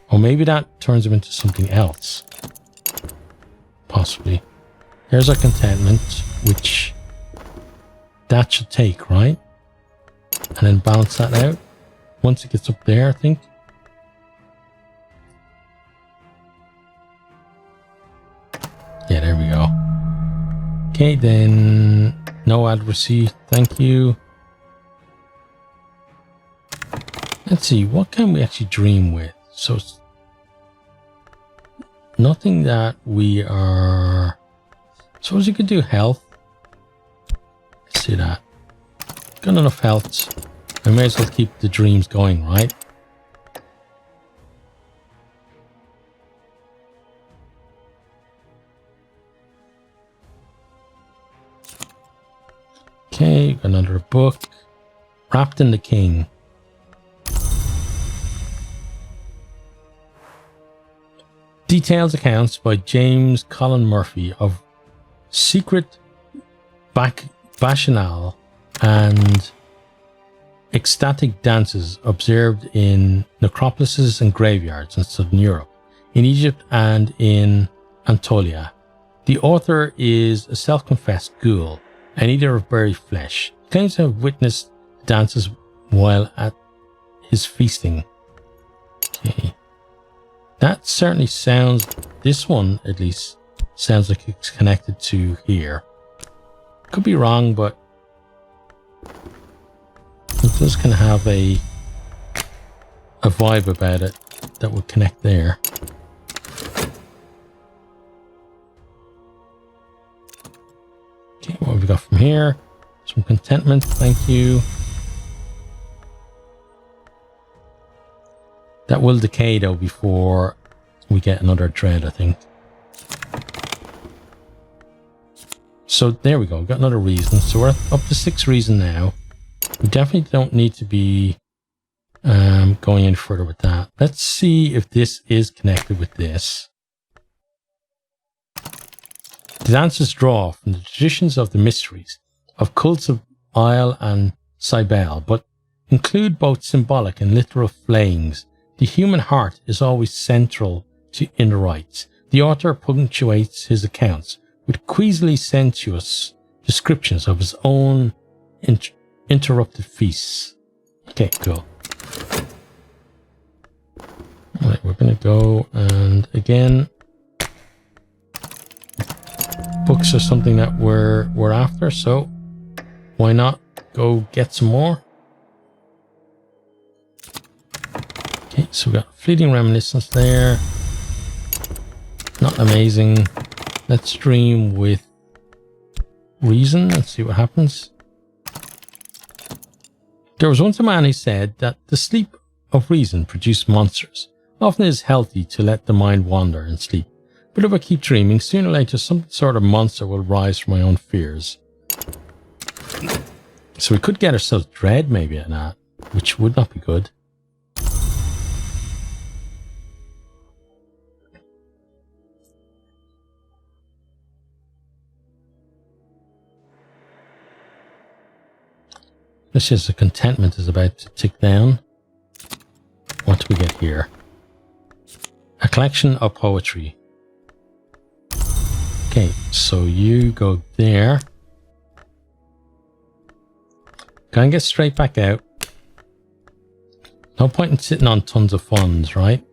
Or maybe that turns them into something else. Possibly. There's our contentment, which that should take, right? And then balance that out once it gets up there, I think. Yeah, there we go. Okay, then no advocacy, thank you. Let's see, what can we actually dream with? So it's nothing that we are... Suppose you could do health. Let's see that. Got enough health. I may as well keep the dreams going, right? Okay, got another book. Wrapped in the King. Detailed accounts by James Colin Murphy of secret bacchanal and ecstatic dances observed in necropolises and graveyards in southern Europe, in Egypt and in Anatolia. The author is a self-confessed ghoul, an eater of buried flesh. He claims to have witnessed dances while at his feasting. Okay. That certainly sounds, this one at least, sounds like it's connected to here. Could be wrong, but it does kind of have a vibe about it that would connect there. Okay, what have we got from here? Some contentment, thank you. That will decay though before we get another dread, I think. So there we go, got another reason. So we're up to 6 reason now. We definitely don't need to be going any further with that. Let's see if this is connected with this. The dances draw from the traditions of the mysteries of cults of Isle and Cybele, but include both symbolic and literal flayings. The human heart is always central in the rites. The author punctuates his accounts with queasily sensuous descriptions of his own interrupted feasts. Okay, cool. Alright, we're going to go and again, books are something that we're after, so why not go get some more? Okay, so we got Fleeting Reminiscence there. Not amazing. Let's dream with reason. Let's see what happens. There was once a man who said that the sleep of reason produced monsters. Often it is healthy to let the mind wander in sleep. But if I keep dreaming, sooner or later some sort of monster will rise from my own fears. So we could get ourselves dread maybe at that, which would not be good. This is the contentment is about to tick down. What do we get here? A collection of poetry. Okay, so you go there. Can get straight back out. No point in sitting on tons of funds, right?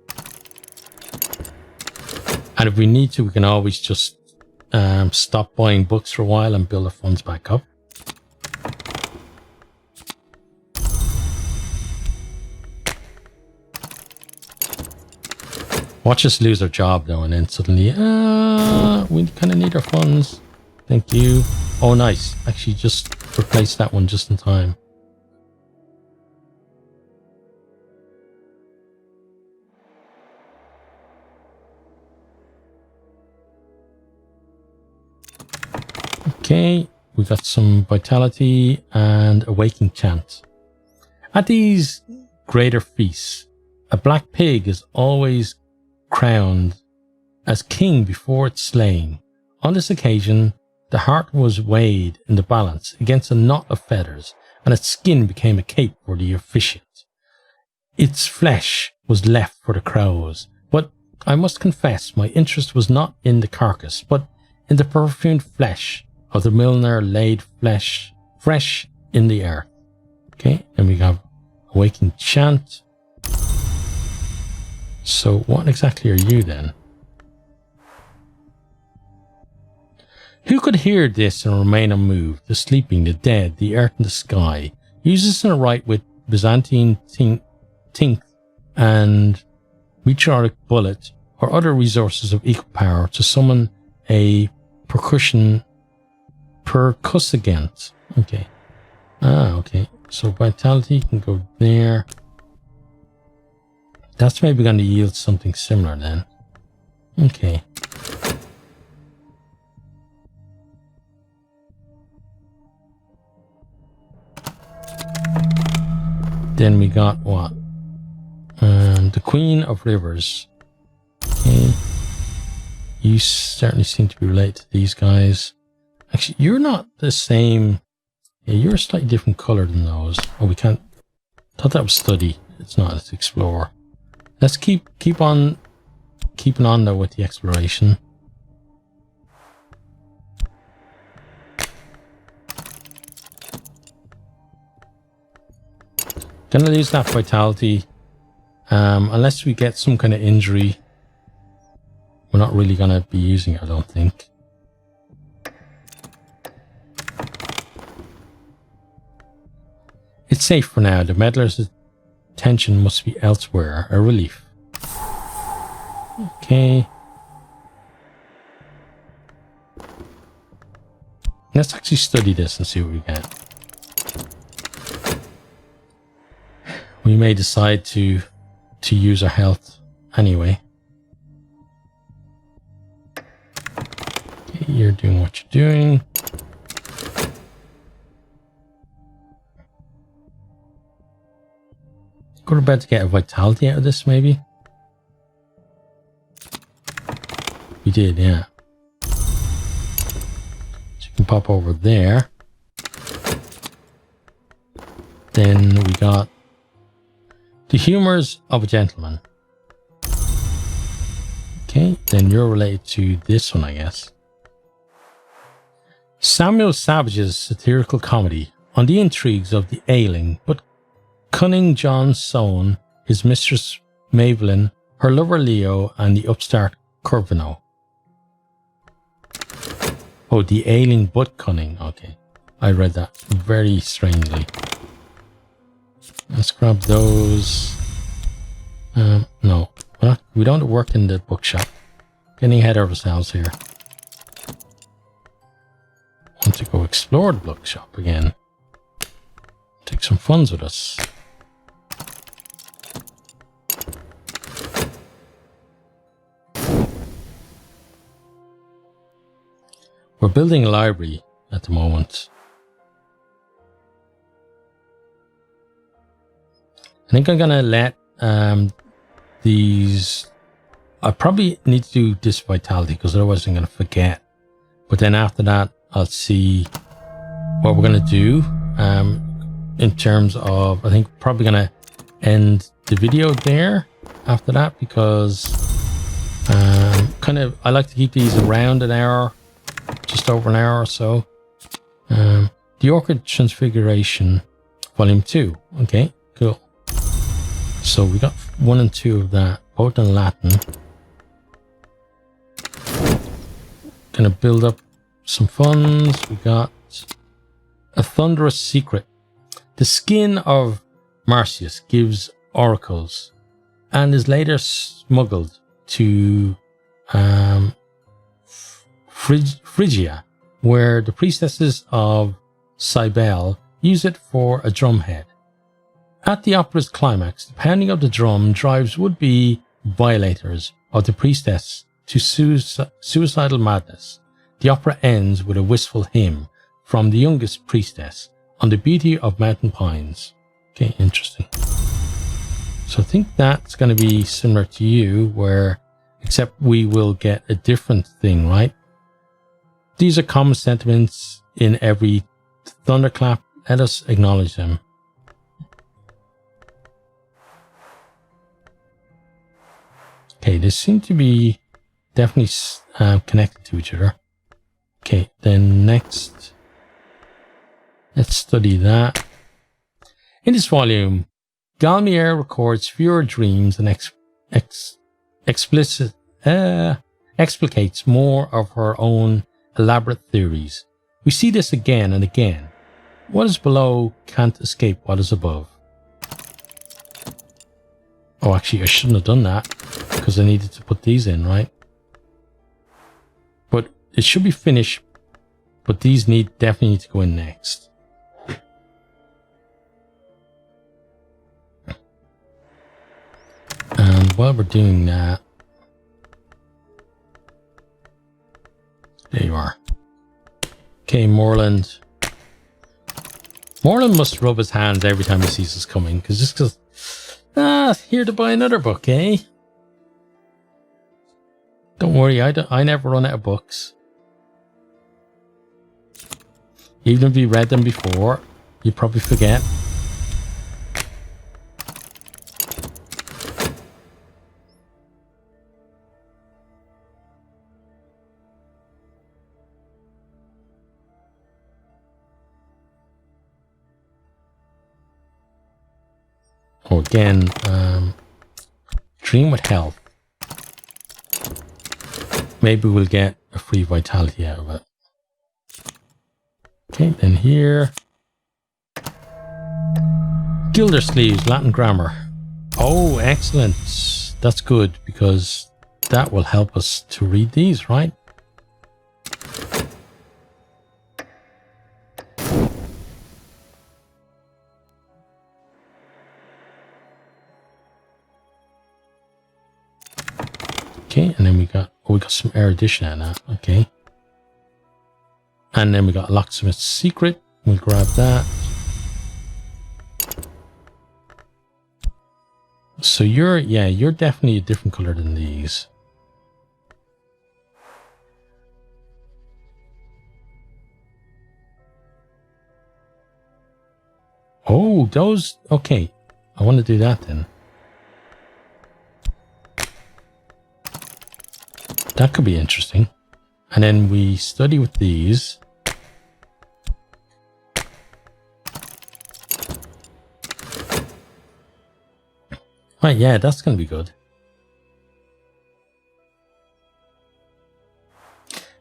And if we need to, we can always just stop buying books for a while and build our funds back up. Watch us lose our job though, and then suddenly, we kind of need our funds. Thank you. Oh, nice. Actually, just replace that one just in time. Okay, we got some vitality and a waking chant. At these greater feasts, a black pig is always crowned as king before its slaying. On this occasion, the heart was weighed in the balance against a knot of feathers, and its skin became a cape for the officiant. Its flesh was left for the crows, but I must confess my interest was not in the carcass, but in the perfumed flesh of the milliner laid fresh in the earth. Okay, and we have awakening chant. So what exactly are you then? Who could hear this and remain unmoved? The sleeping, the dead, the earth and the sky. Use this in a rite with Byzantine tink and meteoric bullet or other resources of equal power to summon a percussagent. Okay. Okay. So vitality can go there. That's maybe going to yield something similar then. Okay. Then we got what? The Queen of Rivers. Okay. You certainly seem to be related to these guys. Actually, you're not the same. Yeah, you're a slightly different color than those. Oh, we can't. Thought that was study. It's not. It's explore. Let's keep on keeping on though with the exploration. Gonna lose that vitality. Unless we get some kind of injury. We're not really gonna be using it, I don't think. It's safe for now. The meddler's attention must be elsewhere. A relief. Okay. Let's actually study this and see what we get. We may decide to use our health anyway. Okay, you're doing what you're doing. We're about to get a vitality out of this, maybe. We did, yeah. So you can pop over there. Then we got the humors of a gentleman. Okay, then you're related to this one, I guess. Samuel Savage's satirical comedy on the intrigues of the ailing but cunning John Soane, his mistress Mavelyn, her lover Leo, and the upstart Curvino. Oh, the ailing but cunning. Okay, I read that very strangely. Let's grab those. No, we don't work in the bookshop. Getting ahead of ourselves here. Want to go explore the bookshop again. Take some funds with us. We're building a library at the moment. I think I'm gonna let these. I probably need to do this vitality because otherwise I'm gonna forget. But then after that, I'll see what we're gonna do. In terms of, I think probably gonna end the video there after that because I like to keep these around an hour, just over an hour or so. The Orchid Transfiguration, Volume 2. Okay, cool. So we got 1 and 2 of that, both in Latin. Gonna build up some funds. We got a Thunderous Secret. The skin of Marcius gives oracles and is later smuggled to Phrygia, where the priestesses of Cybele use it for a drumhead. At the opera's climax, the pounding of the drum drives would-be violators of the priestess to suicidal madness. The opera ends with a wistful hymn from the youngest priestess on the beauty of mountain pines. Okay, interesting. So I think that's going to be similar to you, where except we will get a different thing, right? These are common sentiments in every thunderclap. Let us acknowledge them. Okay, they seem to be definitely connected to each other. Okay, then next, let's study that. In this volume, Galmier records fewer dreams and explicates more of her own elaborate theories. We see this again and again. What is below can't escape what is above. Oh, actually, I shouldn't have done that because I needed to put these in, right? But it should be finished, but these definitely need to go in next. And while we're doing that, there you are. Okay, Moreland. Moreland must rub his hands every time he sees us coming, because just because, here to buy another book, eh? Don't worry, I never run out of books. Even if you read them before, you probably forget. Oh, again, dream with health. Maybe we'll get a free vitality out of it. Okay, then here. Gildersleeves, Latin grammar. Oh, excellent. That's good, because that will help us to read these, right? Okay, and then we got some erudition out of that. Okay. And then we got Locksmith's Secret. We'll grab that. So you're definitely a different color than these. Oh, those, okay. I want to do that then. That could be interesting. And then we study with these. Right, yeah, that's going to be good.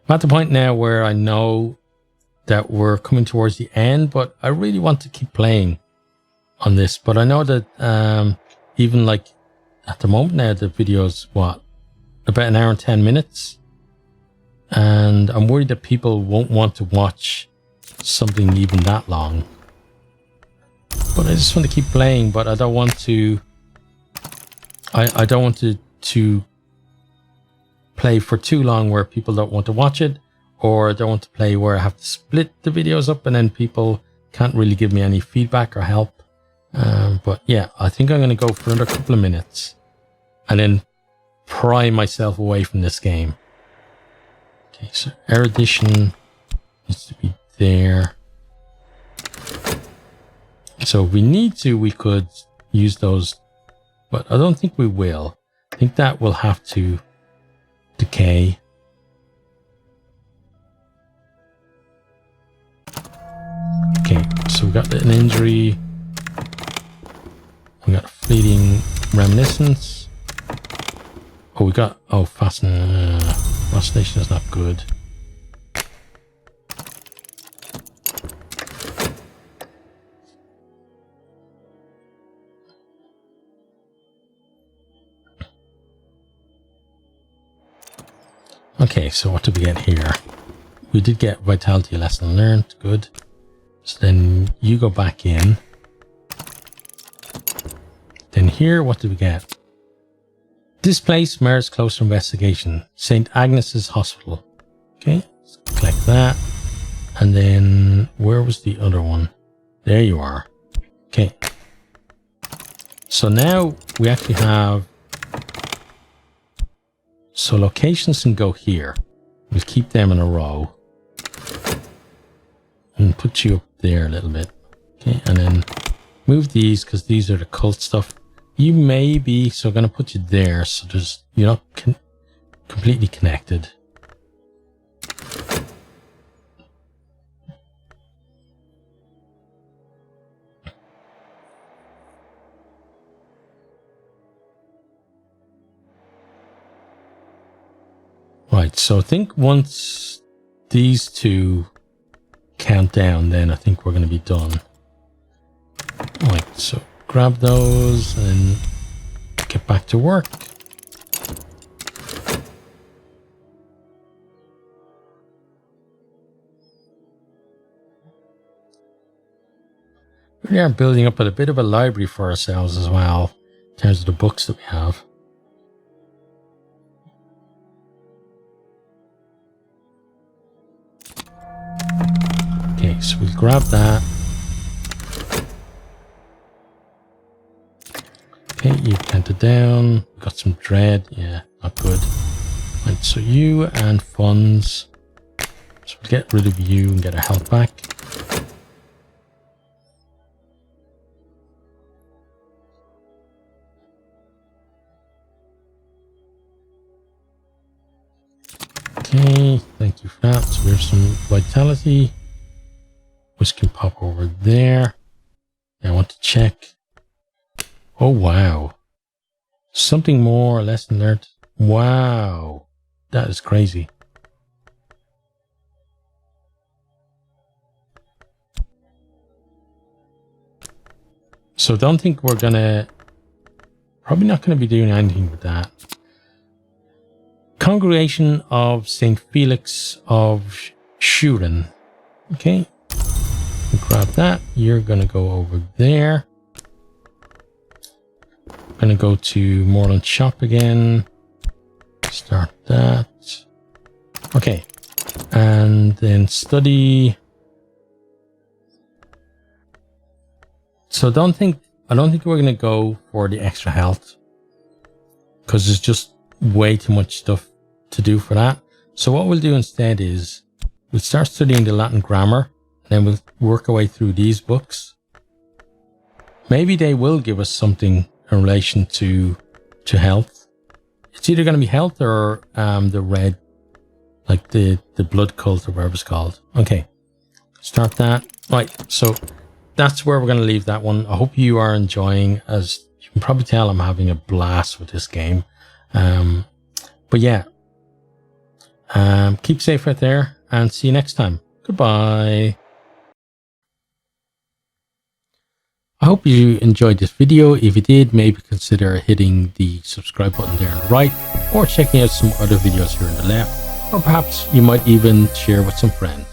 I'm at the point now where I know that we're coming towards the end, but I really want to keep playing on this. But I know that even like at the moment now, the video's what? about an hour and 10 minutes. And I'm worried that people won't want to watch something even that long. But I just want to keep playing, but I don't want to... I don't want to play for too long where people don't want to watch it, or I don't want to play where I have to split the videos up and then people can't really give me any feedback or help. But yeah, I think I'm going to go for another couple of minutes and then pry myself away from this game. Okay, so erudition needs to be there. So if we need to, we could use those, but I don't think we will. I think that will have to decay. Okay, so we got an injury. We got a fleeting reminiscence. Oh, we got... Oh, fascination is not good. Okay, so what did we get here? We did get vitality lesson learned. Good. So then you go back in. Then here, what did we get? This place merits closer investigation. St. Agnes's Hospital. Okay, let's click that. And then where was the other one? There you are. Okay. So now we actually have... So locations can go here. We'll keep them in a row. And put you up there a little bit. Okay, and then move these because these are the cult stuff. You may be, so I'm going to put you there so there's, you're not completely connected. Right, so I think once these two count down, then I think we're going to be done. Right, so grab those and get back to work. We are building up a bit of a library for ourselves as well, in terms of the books that we have. Okay, so we'll grab that. Okay, you counted down. Got some dread. Yeah, not good. Right, so you and funds. So we'll get rid of you and get our health back. Okay, thank you for that. So we have some vitality. Which can pop over there. I want to check. Oh, wow. Something more, lesson learned. Wow. That is crazy. So don't think we're gonna... Probably not going to be doing anything with that. Congregation of St. Felix of Shuren. Okay. Grab that. You're going to go over there. Going to go to Moreland Shop again. Start that. Okay. And then study. So I don't think we're going to go for the extra health, because there's just way too much stuff to do for that. So what we'll do instead is we'll start studying the Latin grammar, and then we'll work our way through these books. Maybe they will give us something in relation to health. It's either going to be health or the red, like the blood cult or whatever it's called. Okay, start that. Right, so that's where we're going to leave that one. I hope you are enjoying. As you can probably tell, I'm having a blast with this game. But yeah, keep safe out there and see you next time. Goodbye. I hope hope you enjoyed this video. If you did, maybe consider hitting the subscribe button there on the right, or checking out some other videos here on the left, or perhaps you might even share with some friends.